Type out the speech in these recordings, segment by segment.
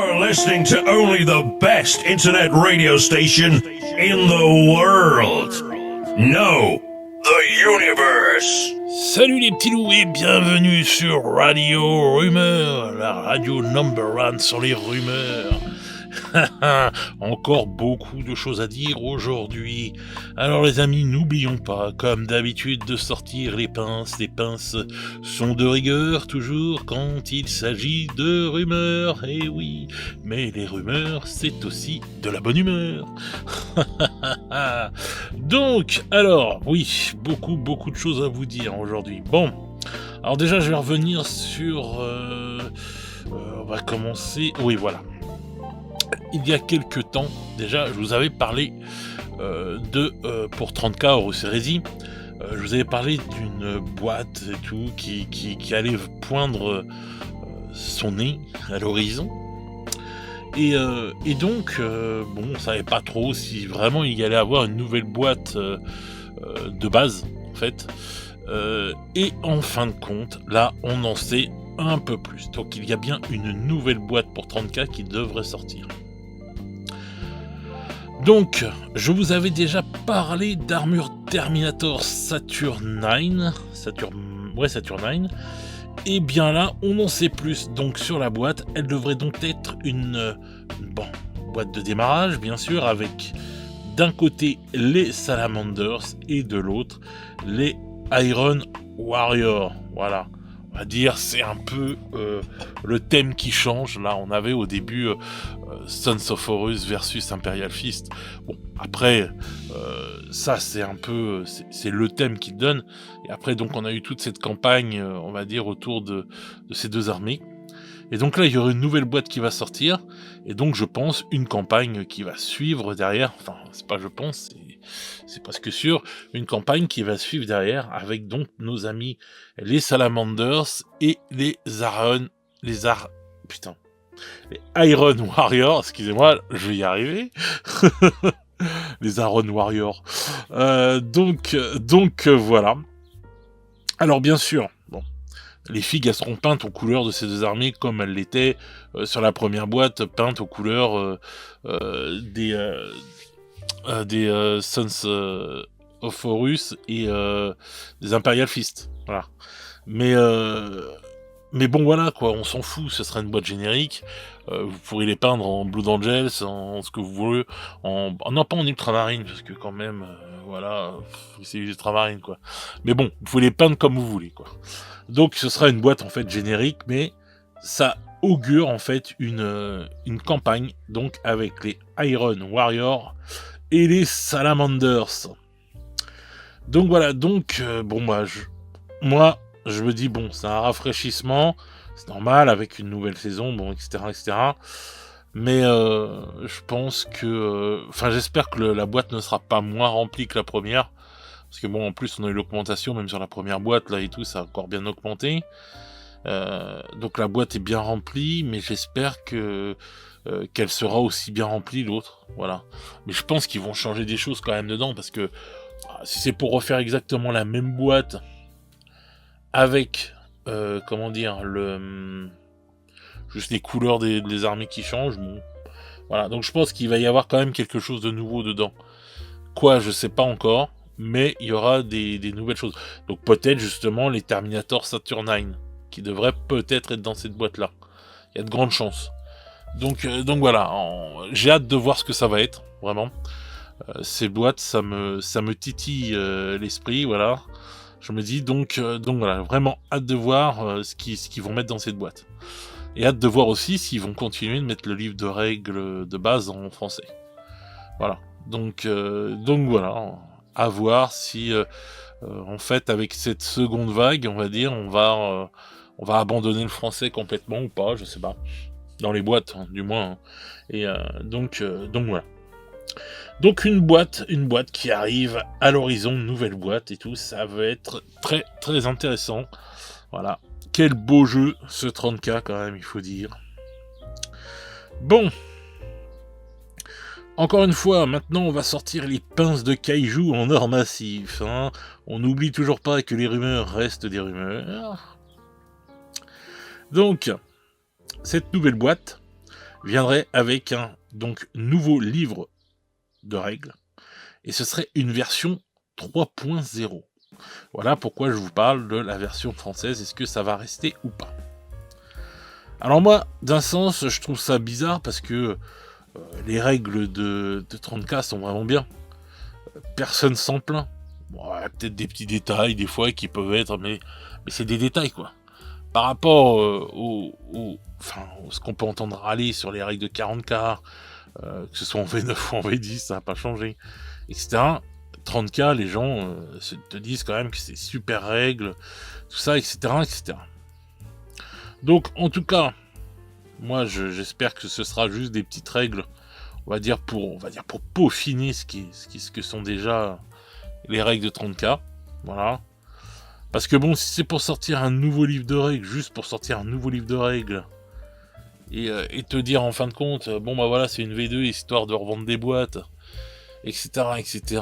You're listening to only the best internet radio station in the world. No, the universe. Salut les petits loups et bienvenue sur Radio Rumeur, la radio number one sur les rumeurs. Encore beaucoup de choses à dire aujourd'hui. Alors les amis, n'oublions pas, comme d'habitude, de sortir les pinces. Les pinces sont de rigueur toujours quand il s'agit de rumeurs. Eh oui, mais les rumeurs, c'est aussi de la bonne humeur. Donc, alors, oui, beaucoup de choses à vous dire aujourd'hui. Bon, alors déjà, je vais revenir sur... on va commencer... Oui, voilà. Il y a quelques temps, déjà, je vous avais parlé pour 30K Horus Heresy, je vous avais parlé d'une boîte et tout qui allait poindre son nez à l'horizon. Et donc, bon, on savait pas trop si vraiment il y allait avoir une nouvelle boîte de base, en fait. Et en fin de compte, là, on en sait un peu plus. Donc, il y a bien une nouvelle boîte pour 30K qui devrait sortir. Donc, je vous avais déjà parlé d'Armure Terminator Saturnine. Saturnine. Et bien là, on en sait plus. Donc sur la boîte, elle devrait donc être une boîte de démarrage, bien sûr, avec d'un côté les Salamanders et de l'autre les Iron Warriors. Voilà. On va dire, c'est un peu le thème qui change. Là, on avait au début Sons of Horus versus Imperial Fist. Bon, après, ça, c'est un peu... C'est le thème qui donne. Et après, donc, on a eu toute cette campagne, on va dire, autour de ces deux armées. Et donc là, il y aura une nouvelle boîte qui va sortir. Et donc, je pense, une campagne qui va suivre derrière. Enfin, c'est pas je pense, c'est presque sûr. Une campagne qui va suivre derrière avec donc nos amis les Salamanders et les Iron Warriors. Excusez-moi, je vais y arriver. Les Iron Warriors. Donc, voilà. Alors, bien sûr, bon. Les figues, elles seront peintes aux couleurs de ces deux armées comme elles l'étaient sur la première boîte, peintes aux couleurs des Sons of Horus et des Imperial Fist. Voilà. Mais bon, voilà, quoi, on s'en fout, ce sera une boîte générique. Vous pourrez les peindre en Blood Angels, en ce que vous voulez, non, pas en Ultramarine, parce que quand même, voilà, c'est Ultramarine, quoi. Mais bon, vous pouvez les peindre comme vous voulez, quoi. Donc ce sera une boîte en fait générique, mais ça augure en fait une campagne donc avec les Iron Warriors et les Salamanders. Donc voilà, donc bon moi je me dis bon, c'est un rafraîchissement, c'est normal avec une nouvelle saison, bon etc. Mais je pense que, j'espère que la boîte ne sera pas moins remplie que la première. Parce que bon, en plus, on a eu l'augmentation, même sur la première boîte, là et tout, ça a encore bien augmenté. Donc la boîte est bien remplie, mais j'espère qu'elle sera aussi bien remplie, l'autre. Voilà. Mais je pense qu'ils vont changer des choses quand même dedans, parce que si c'est pour refaire exactement la même boîte, avec, juste les couleurs des armées qui changent, bon. Voilà, donc je pense qu'il va y avoir quand même quelque chose de nouveau dedans. Quoi, je sais pas encore. Mais il y aura des nouvelles choses. Donc peut-être justement les Terminator Saturnine, qui devraient peut-être être dans cette boîte-là. Il y a de grandes chances. Donc voilà, j'ai hâte de voir ce que ça va être, vraiment. Ces boîtes, ça me titille l'esprit, voilà. Je me dis donc voilà, vraiment hâte de voir ce qu'ils vont mettre dans cette boîte. Et hâte de voir aussi s'ils vont continuer de mettre le livre de règles de base en français. Voilà. Donc voilà. À voir si, en fait, avec cette seconde vague, on va dire, on va abandonner le français complètement ou pas, je sais pas. Dans les boîtes, hein, du moins. Hein. Et donc voilà. Donc une boîte qui arrive à l'horizon, une nouvelle boîte et tout, ça va être très très intéressant. Voilà. Quel beau jeu, ce 30K quand même, il faut dire. Bon. Encore une fois, maintenant on va sortir les pinces de kaiju en or massif. Hein. On n'oublie toujours pas que les rumeurs restent des rumeurs. Donc, cette nouvelle boîte, viendrait avec un donc nouveau livre de règles, et ce serait une version 3.0. Voilà pourquoi je vous parle de la version française. Est-ce que ça va rester ou pas? Alors moi, d'un sens, je trouve ça bizarre parce que les règles de 30K sont vraiment bien. Personne s'en plaint. Bon, il y a peut-être des petits détails des fois qui peuvent être, mais c'est des détails quoi. Par rapport ce qu'on peut entendre râler sur les règles de 40K, que ce soit en V9 ou en V10, ça n'a pas changé, etc. 30K, les gens te disent quand même que c'est super règles, tout ça, etc., etc. Donc, en tout cas, moi, j'espère que ce sera juste des petites règles, on va dire pour peaufiner ce que sont déjà les règles de 30K, voilà. Parce que bon, si c'est pour sortir un nouveau livre de règles, juste pour sortir un nouveau livre de règles, et te dire en fin de compte, bon bah voilà, c'est une V2 histoire de revendre des boîtes, etc., etc.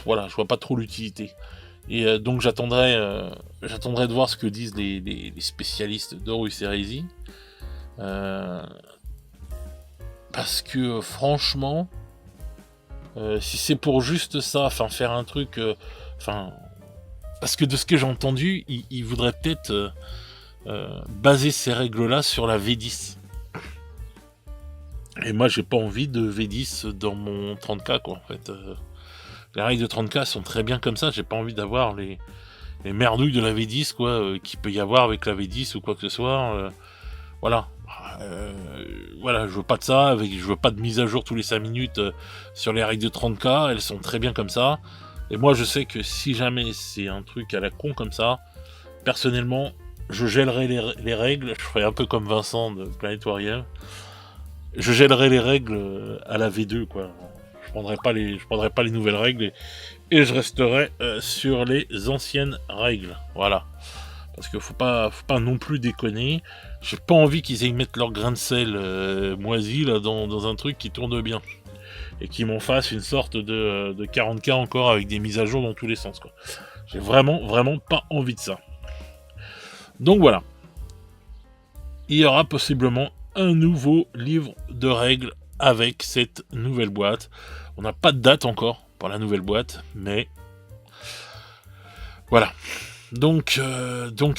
Voilà, je vois pas trop l'utilité. Et donc j'attendrai de voir ce que disent les spécialistes d'Horus Heresy. Parce que franchement, si c'est pour juste ça, enfin faire un truc, parce que de ce que j'ai entendu, il voudrait peut-être baser ces règles-là sur la V10. Et moi, j'ai pas envie de V10 dans mon 30K, quoi, en fait. Les règles de 30K sont très bien comme ça, j'ai pas envie d'avoir les merdouilles de la V10, quoi, qu'il peut y avoir avec la V10 ou quoi que ce soit. Voilà. Voilà, je veux pas de ça, je veux pas de mise à jour tous les 5 minutes sur les règles de 30K, elles sont très bien comme ça. Et moi, je sais que si jamais c'est un truc à la con comme ça, personnellement, je gèlerai les règles, je ferai un peu comme Vincent de Planète Warrior. Je gèlerai les règles à la V2, quoi. Je prendrai pas les nouvelles règles et je resterai sur les anciennes règles. Voilà. Parce que faut pas non plus déconner. J'ai pas envie qu'ils aient mettre leur grain de sel moisi là dans un truc qui tourne bien. Et qu'ils m'en fassent une sorte de 40K encore avec des mises à jour dans tous les sens, quoi. J'ai vraiment pas envie de ça. Donc voilà. Il y aura possiblement un nouveau livre de règles avec cette nouvelle boîte. On n'a pas de date encore pour la nouvelle boîte, mais voilà. Donc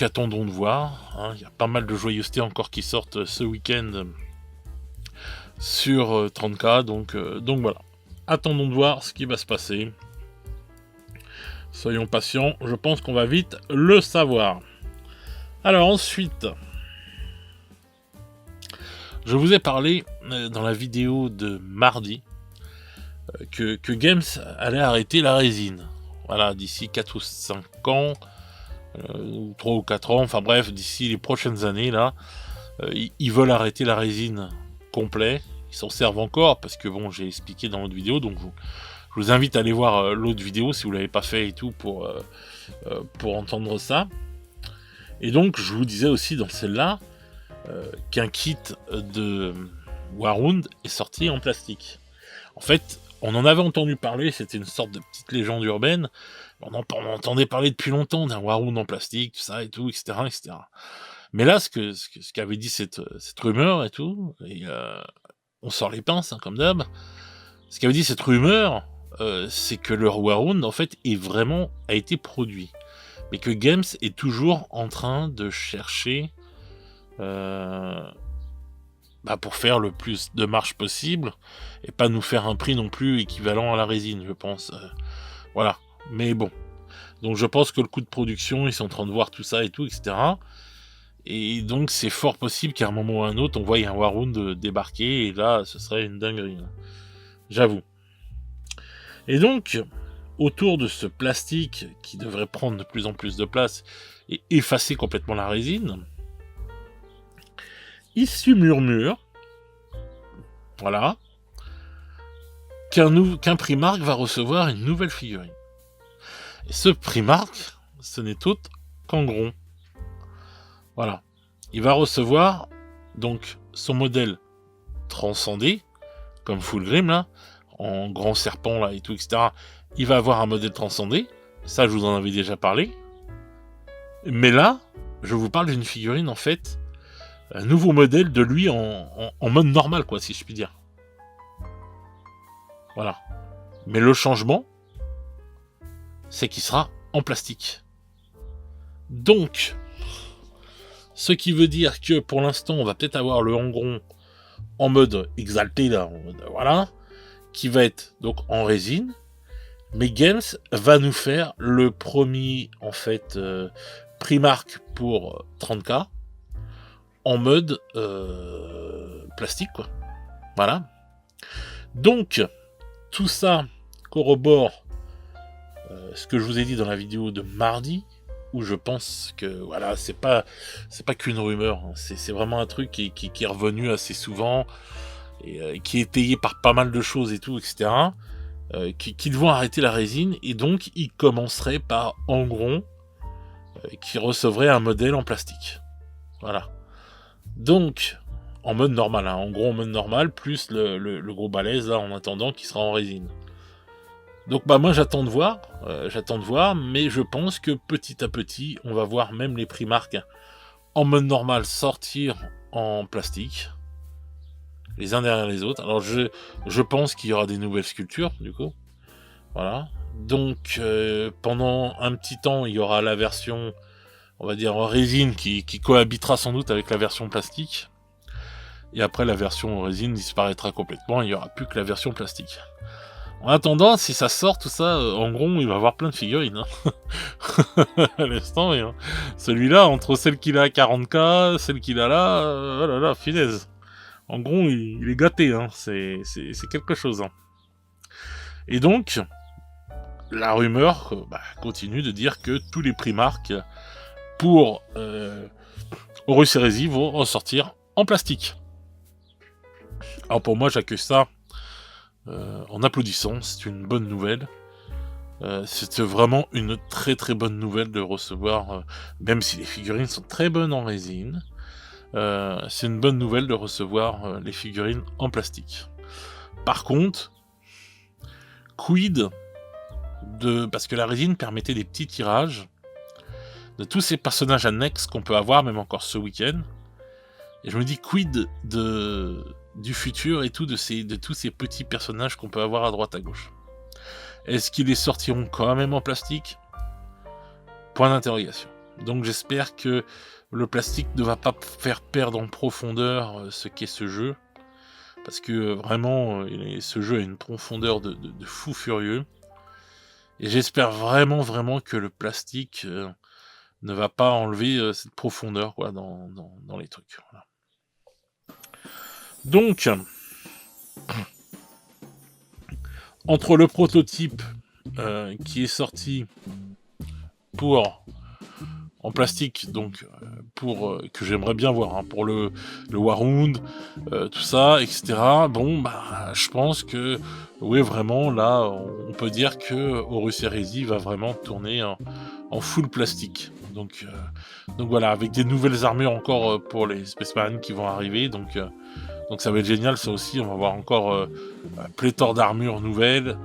attendons de voir. Hein. Il y a pas mal de joyeusetés encore qui sortent ce week-end sur 30K, donc voilà. Attendons de voir ce qui va se passer. Soyons patients, je pense qu'on va vite le savoir. Alors ensuite, je vous ai parlé dans la vidéo de mardi que Games allait arrêter la résine. Voilà, d'ici 4 ou 5 ans, ou 3 ou 4 ans, enfin bref, d'ici les prochaines années, là, ils veulent arrêter la résine complet. Ils s'en servent encore, parce que bon, j'ai expliqué dans l'autre vidéo, donc je vous invite à aller voir l'autre vidéo si vous ne l'avez pas fait et tout pour entendre ça. Et donc, je vous disais aussi dans celle-là qu'un kit de Warhound est sorti en plastique. En fait, on en avait entendu parler, c'était une sorte de petite légende urbaine. On entendait parler depuis longtemps d'un Warhound en plastique, tout ça et tout, etc., etc. Mais là, ce qu'avait dit cette rumeur et tout, et on sort les pinces, hein, comme d'hab. Ce qu'avait dit cette rumeur, c'est que le Warhound, en fait, a été produit. Mais que Games est toujours en train de chercher pour faire le plus de marge possible, et pas nous faire un prix non plus équivalent à la résine, je pense. Voilà. Mais bon. Donc je pense que le coût de production, ils sont en train de voir tout ça et tout, etc. Et donc c'est fort possible qu'à un moment ou à un autre, on voie un Warhound débarquer, et là, ce serait une dinguerie. Là. J'avoue. Et donc, autour de ce plastique qui devrait prendre de plus en plus de place et effacer complètement la résine, il se murmure, voilà, qu'un Primark va recevoir une nouvelle figurine. Et ce Primark, ce n'est autre qu'en Gron. Voilà. Il va recevoir donc son modèle transcendé, comme Fulgrim là, en grand serpent là et tout, etc. Il va avoir un modèle transcendé. Ça, je vous en avais déjà parlé. Mais là, je vous parle d'une figurine en fait un nouveau modèle de lui en mode normal, quoi, si je puis dire. Voilà. Mais le changement, c'est qu'il sera en plastique. Donc, ce qui veut dire que pour l'instant, on va peut-être avoir le Angron en mode exalté, là, en mode, voilà, qui va être donc en résine. Mais Games va nous faire le premier, en fait, Primark pour 30K en mode plastique, quoi. Voilà. Donc, tout ça corrobore ce que je vous ai dit dans la vidéo de mardi, où je pense que voilà, c'est pas qu'une rumeur, hein, c'est vraiment un truc qui est revenu assez souvent et qui est étayé par pas mal de choses et tout, etc. Qu'ils vont arrêter la résine et donc ils commenceraient par Angron qui recevrait un modèle en plastique. Voilà. Donc en mode normal, hein, en gros en mode normal, plus le gros balèze là en attendant qui sera en résine. Donc bah moi j'attends de voir, mais je pense que petit à petit, on va voir même les Primark en mode normal sortir en plastique, les uns derrière les autres. Alors je pense qu'il y aura des nouvelles sculptures, du coup. Voilà. Donc pendant un petit temps, il y aura la version, on va dire en résine, qui cohabitera sans doute avec la version plastique. Et après, la version résine disparaîtra complètement, il n'y aura plus que la version plastique. En attendant, si ça sort, tout ça, en gros, il va y avoir plein de figurines. Hein. À l'instant, hein. Celui-là, entre celle qu'il a à 40K, celle qu'il a là, oh là là, finesse. En gros, il est gâté, hein. C'est quelque chose. Hein. Et donc, la rumeur continue de dire que tous les Primark pour Horus Heresy vont ressortir en plastique. Alors pour moi, j'accueille ça en applaudissant, c'est une bonne nouvelle. C'est vraiment une très très bonne nouvelle de recevoir, même si les figurines sont très bonnes en résine, c'est une bonne nouvelle de recevoir les figurines en plastique. Par contre, quid parce que la résine permettait des petits tirages de tous ces personnages annexes qu'on peut avoir, même encore ce week-end. Et je me dis, quid du futur et tout, de tous ces petits personnages qu'on peut avoir à droite à gauche. Est-ce qu'ils les sortiront quand même en plastique ? Point d'interrogation. Donc j'espère que le plastique ne va pas faire perdre en profondeur ce qu'est ce jeu. Parce que vraiment, ce jeu a une profondeur de fou furieux. Et j'espère vraiment, vraiment que le plastique ne va pas enlever cette profondeur quoi, dans les trucs. Voilà. Donc, entre le prototype qui est sorti en plastique, donc que j'aimerais bien voir, hein, pour le Warhound, tout ça, etc. Bon, je pense que, oui, vraiment, là, on peut dire que Horus Heresy va vraiment tourner en full plastique. Donc voilà, avec des nouvelles armures encore pour les Space Marines qui vont arriver, donc ça va être génial, ça aussi, on va avoir encore pléthore d'armures nouvelles.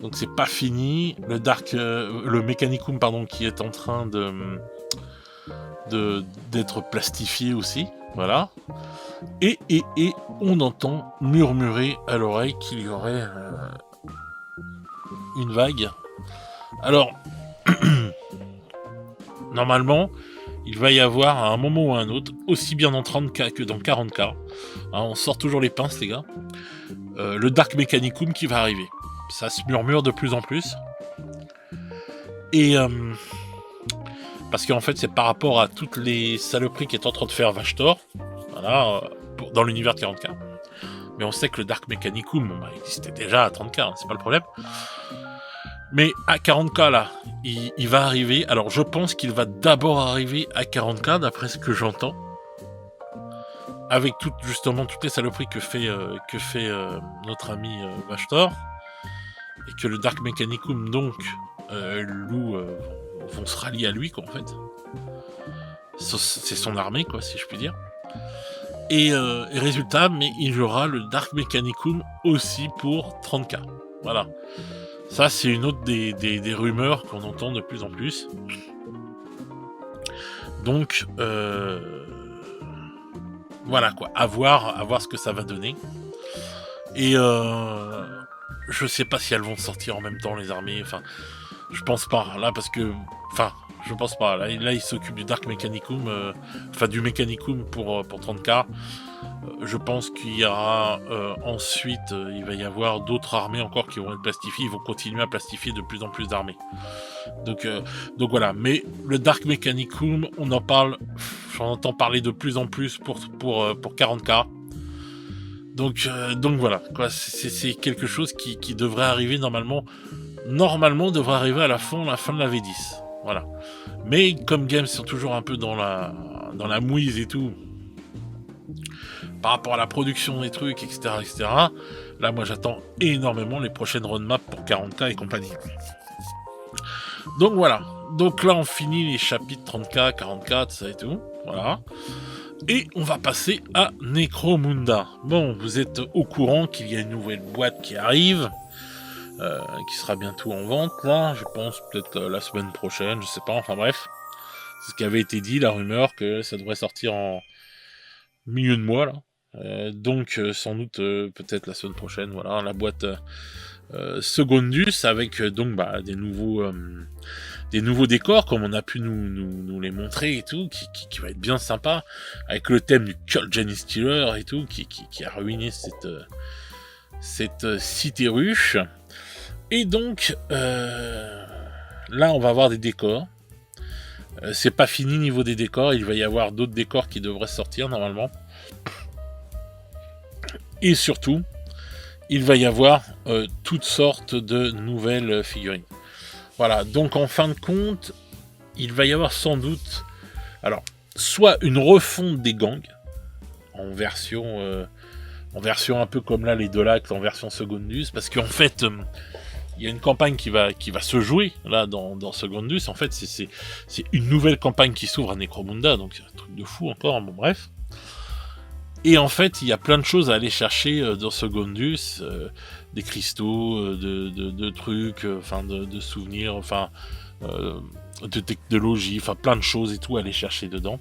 Donc c'est pas fini. Le Mechanicum, pardon, qui est en train d'être plastifié aussi. Voilà. Et on entend murmurer à l'oreille qu'il y aurait une vague. Alors, normalement, il va y avoir à un moment ou à un autre, aussi bien dans 30K que dans 40K, hein, on sort toujours les pinces les gars, le Dark Mechanicum qui va arriver. Ça se murmure de plus en plus. Et parce qu'en fait c'est par rapport à toutes les saloperies qu'est en train de faire Vashtor, voilà, dans l'univers de 40K. Mais on sait que le Dark Mechanicum existait déjà à 30K, hein, c'est pas le problème. Mais à 40K là, il va arriver. Alors je pense qu'il va d'abord arriver à 40K d'après ce que j'entends. Avec justement toutes les saloperies que fait notre ami Vashtor. Et que le Dark Mechanicum donc vont se rallier à lui quoi en fait. C'est son armée quoi si je puis dire. Et résultat, mais il y aura le Dark Mechanicum aussi pour 30K. Voilà. Ça, c'est une autre des rumeurs qu'on entend de plus en plus. Donc, voilà quoi, à voir ce que ça va donner. Et je sais pas si elles vont sortir en même temps les armées, enfin je pense pas là parce que je pense pas là ils s'occupent du Dark Mechanicum, du Mechanicum pour 30K. Je pense qu'il y aura ensuite il va y avoir d'autres armées encore qui vont être plastifiées, ils vont continuer à plastifier de plus en plus d'armées. Donc voilà, mais le Dark Mechanicum, on en parle, j'en entends parler de plus en plus pour 40K. Donc voilà, quoi, c'est quelque chose qui devrait arriver normalement devrait arriver à la fin de la V10. Voilà. Mais comme Games sont toujours un peu dans la mouise et tout, par rapport à la production des trucs, etc., là moi j'attends énormément les prochaines roadmaps pour 40K et compagnie. Donc voilà. Donc là on finit les chapitres 30K, 40K, tout ça et tout. Voilà. Et on va passer à Necromunda. Bon, vous êtes au courant qu'il y a une nouvelle boîte qui arrive, qui sera bientôt en vente, là, je pense peut-être la semaine prochaine, je sais pas, enfin bref. C'est ce qui avait été dit, la rumeur, que ça devrait sortir en milieu de mois, là. Donc sans doute peut-être la semaine prochaine, voilà, la boîte Secondus avec des nouveaux décors comme on a pu nous les montrer et tout, qui va être bien sympa, avec le thème du Cult Genis Stealer et tout, qui a ruiné cette cité ruche. Et donc là on va avoir des décors. C'est pas fini niveau des décors, il va y avoir d'autres décors qui devraient sortir normalement. Et surtout, il va y avoir toutes sortes de nouvelles figurines. Voilà, donc en fin de compte, il va y avoir sans doute, alors, soit une refonte des gangs, en version un peu comme là les Dolac, en version Secondus, parce qu'en fait, il y a une campagne qui va se jouer là dans Secondus. En fait, c'est une nouvelle campagne qui s'ouvre à Necromunda, donc c'est un truc de fou encore, bon bref. Et en fait, il y a plein de choses à aller chercher dans Secondus, des cristaux, de trucs, de souvenirs, de technologie, plein de choses et tout à aller chercher dedans.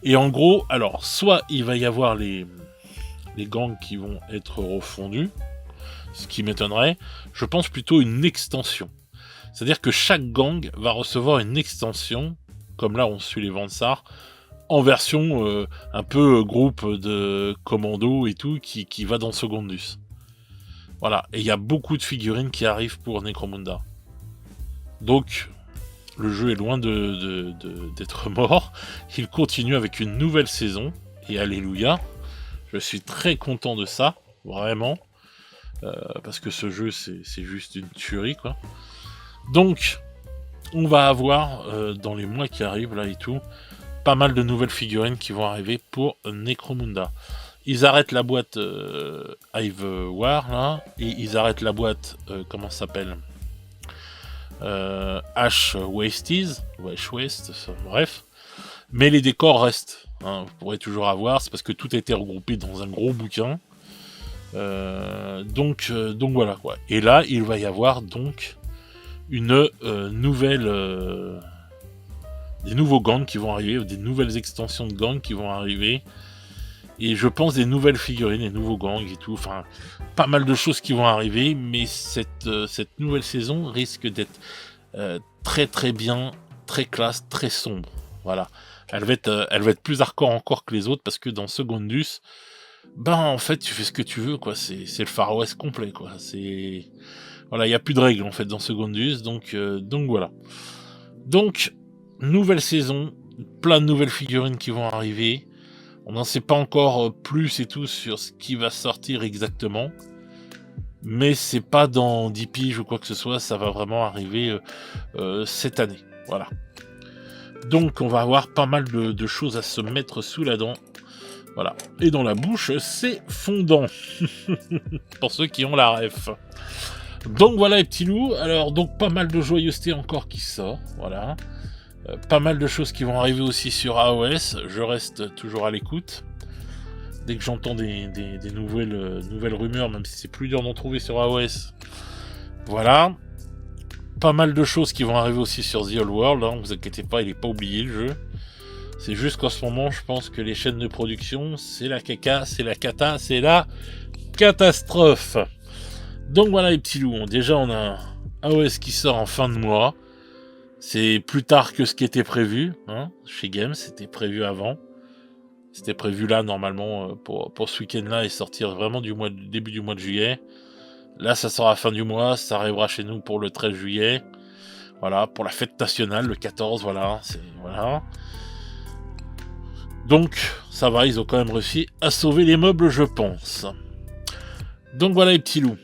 Et en gros, alors, soit il va y avoir les gangs qui vont être refondus, ce qui m'étonnerait, je pense plutôt une extension. C'est-à-dire que chaque gang va recevoir une extension, comme là on suit les Vansar, en version un peu groupe de commando et tout, qui va dans Secondus. Voilà, et il y a beaucoup de figurines qui arrivent pour Necromunda. Donc, le jeu est loin d'être mort. Il continue avec une nouvelle saison, et alléluia. Je suis très content de ça, vraiment. Parce que ce jeu, c'est juste une tuerie, quoi. Donc, on va avoir, dans les mois qui arrivent, là et tout, pas mal de nouvelles figurines qui vont arriver pour Necromunda. Ils arrêtent la boîte Hive War là, et ils arrêtent la boîte comment ça s'appelle, Ash Wastes, bref. Mais les décors restent. Hein, vous pourrez toujours avoir, c'est parce que tout a été regroupé dans un gros bouquin. Donc voilà quoi. Et là, il va y avoir donc une nouvelle. Des nouveaux gangs qui vont arriver, des nouvelles extensions de gangs qui vont arriver, et je pense des nouvelles figurines, des nouveaux gangs et tout, pas mal de choses qui vont arriver, mais cette nouvelle saison risque d'être très très bien, très classe, très sombre, voilà. Elle va être plus hardcore encore que les autres, parce que dans Secondus, en fait tu fais ce que tu veux, quoi, c'est le Far West complet, quoi, voilà, il n'y a plus de règles en fait dans Secondus, donc voilà. Donc nouvelle saison, plein de nouvelles figurines qui vont arriver. On n'en sait pas encore plus et tout sur ce qui va sortir exactement. Mais c'est pas dans 10 piges ou quoi que ce soit, ça va vraiment arriver cette année. Voilà. Donc on va avoir pas mal de choses à se mettre sous la dent. Voilà. Et dans la bouche, c'est fondant. Pour ceux qui ont la ref. Donc voilà les petits loups. Alors donc pas mal de joyeuseté encore qui sort. Voilà. Pas mal de choses qui vont arriver aussi sur AOS. Je reste toujours à l'écoute. Dès que j'entends des nouvelles rumeurs, même si c'est plus dur d'en trouver sur AOS. Voilà. Pas mal de choses qui vont arriver aussi sur The Old World. Hein. Vous inquiétez pas, il n'est pas oublié le jeu. C'est juste qu'en ce moment, je pense que les chaînes de production, c'est la caca, c'est la cata, c'est la catastrophe. Donc voilà les petits loups, déjà on a un AOS qui sort en fin de mois. C'est plus tard que ce qui était prévu, hein, chez Games, c'était prévu avant. C'était prévu là normalement pour ce week-end-là et sortir vraiment début du mois de juillet. Là ça sort à la fin du mois, ça arrivera chez nous pour le 13 juillet. Voilà, pour la fête nationale, le 14, voilà. Voilà. Donc, ça va, ils ont quand même réussi à sauver les meubles, je pense. Donc voilà les petits loups.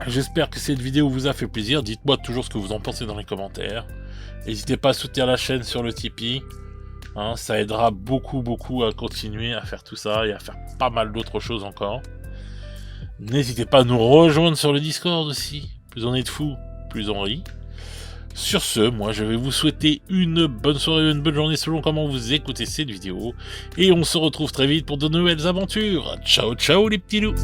J'espère que cette vidéo vous a fait plaisir. Dites-moi toujours ce que vous en pensez dans les commentaires. N'hésitez pas à soutenir la chaîne sur le Tipeee. Hein, ça aidera beaucoup à continuer à faire tout ça et à faire pas mal d'autres choses encore. N'hésitez pas à nous rejoindre sur le Discord aussi. Plus on est de fous, plus on rit. Sur ce, moi je vais vous souhaiter une bonne soirée, une bonne journée selon comment vous écoutez cette vidéo. Et on se retrouve très vite pour de nouvelles aventures. Ciao ciao les petits loups.